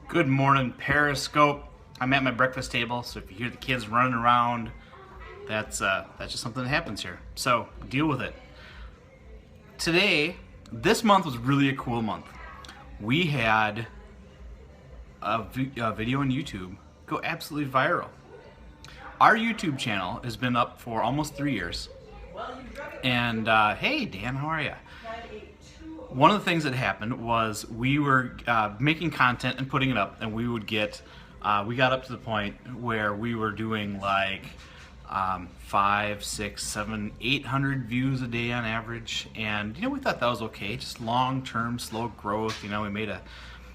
Good morning, Periscope. I'm at my breakfast table, so if you hear the kids running around, that's just something that happens here. So deal with it. Today, this month was really a cool month. We had a video on YouTube go absolutely viral. Our YouTube channel has been up for almost 3 years. And hey, Dan, how are you? One of the things that happened was we were making content and putting it up, and we got up to the point where we were doing like 500, 600, 700, 800 views a day on average, and we thought that was okay, just long-term slow growth. We made a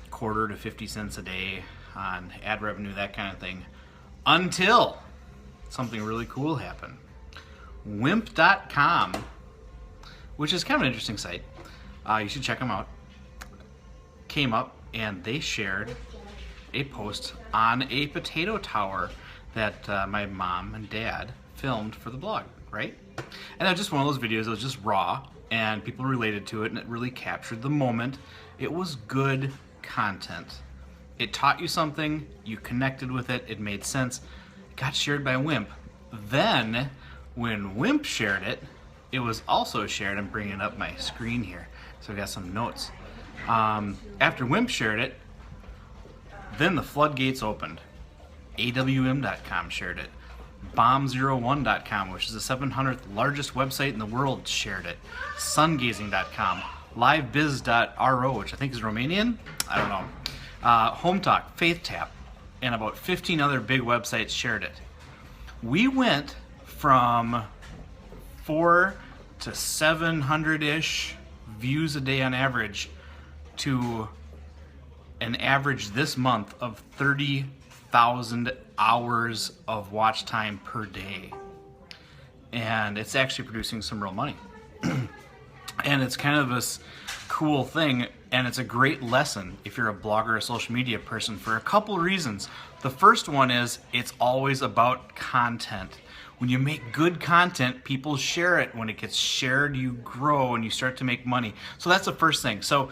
quarter to 50 cents a day on ad revenue, that kind of thing, until something really cool happened. Wimp.com, which is kind of an interesting site. You should check them out. Came up and they shared a post on a potato tower that my mom and dad filmed for the blog, right? And it was just one of those videos that was just raw and people related to it, and it really captured the moment. It was good content. It taught you something, you connected with it, it made sense. It got shared by Wimp. Then when Wimp shared it, it was also shared. I'm bringing up my screen here, so I got some notes. After Wimp shared it, then the floodgates opened. AWM.com shared it. Bomb01.com, which is the 700th largest website in the world, shared it. Sungazing.com. Livebiz.ro, which I think is Romanian? I don't know. HomeTalk, FaithTap, and about 15 other big websites shared it. We went from 400 to 700-ish views a day on average to an average this month of 30,000 hours of watch time per day. And it's actually producing some real money. And it's kind of this cool thing, and it's a great lesson if you're a blogger or a social media person for a couple reasons. The first one is it's always about content. When you make good content, people share it. When it gets shared, you grow and you start to make money. So that's the first thing. So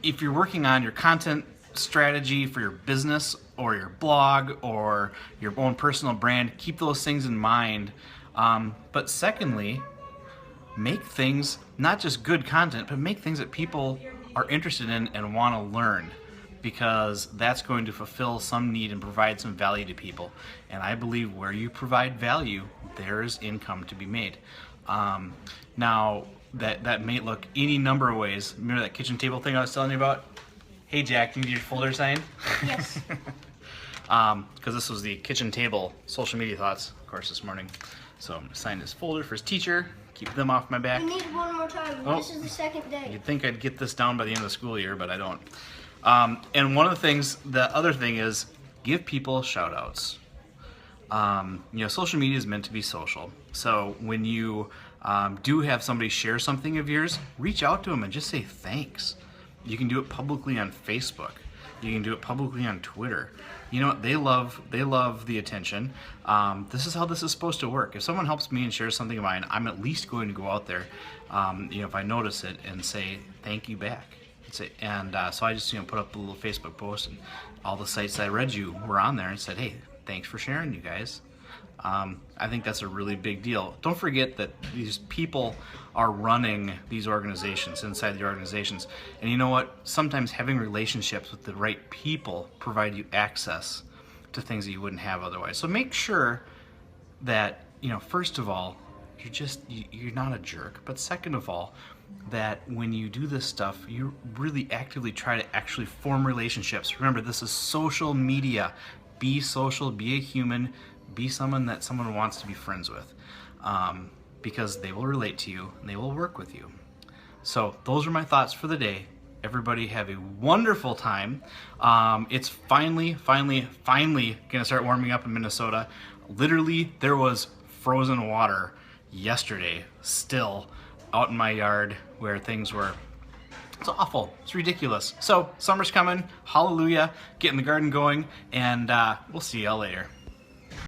if you're working on your content strategy for your business or your blog or your own personal brand, keep those things in mind. But secondly, make things, not just good content, but make things that people are interested in and want to learn, because that's going to fulfill some need and provide some value to people. And I believe where you provide value, there's income to be made. Now, that may look any number of ways. Remember that kitchen table thing I was telling you about? Hey, Jack, do you need your folder signed? Yes. Because this was the kitchen table social media thoughts, of course, this morning. So I'm going to sign this folder for his teacher, keep them off my back. We need one more time. Oh. This is the second day. You'd think I'd get this down by the end of the school year, but I don't. And one of the things, the other thing is give people shout outs. Social media is meant to be social. So when you do have somebody share something of yours, reach out to them and just say thanks. You can do it publicly on Facebook. You can do it publicly on Twitter. They love the attention. This is how this is supposed to work. If someone helps me and shares something of mine, I'm at least going to go out there, if I notice it, and say thank you back. So I just put up a little Facebook post, and all the sites I read you were on there and said, hey, thanks for sharing, you guys. I think that's a really big deal. Don't forget that these people are running these organizations, inside the organizations. And you know what? Sometimes having relationships with the right people provide you access to things that you wouldn't have otherwise. So make sure that, first of all, you're not a jerk. But second of all, that when you do this stuff, you really actively try to actually form relationships. Remember, this is social media. Be social, be a human, be someone that someone wants to be friends with, because they will relate to you and they will work with you. So those are my thoughts for the day. Everybody have a wonderful time. It's finally gonna start warming up in Minnesota. Literally, there was frozen water yesterday still out in my yard where things were. It's awful. It's ridiculous. So summer's coming. Hallelujah. Getting the garden going, and we'll see y'all later.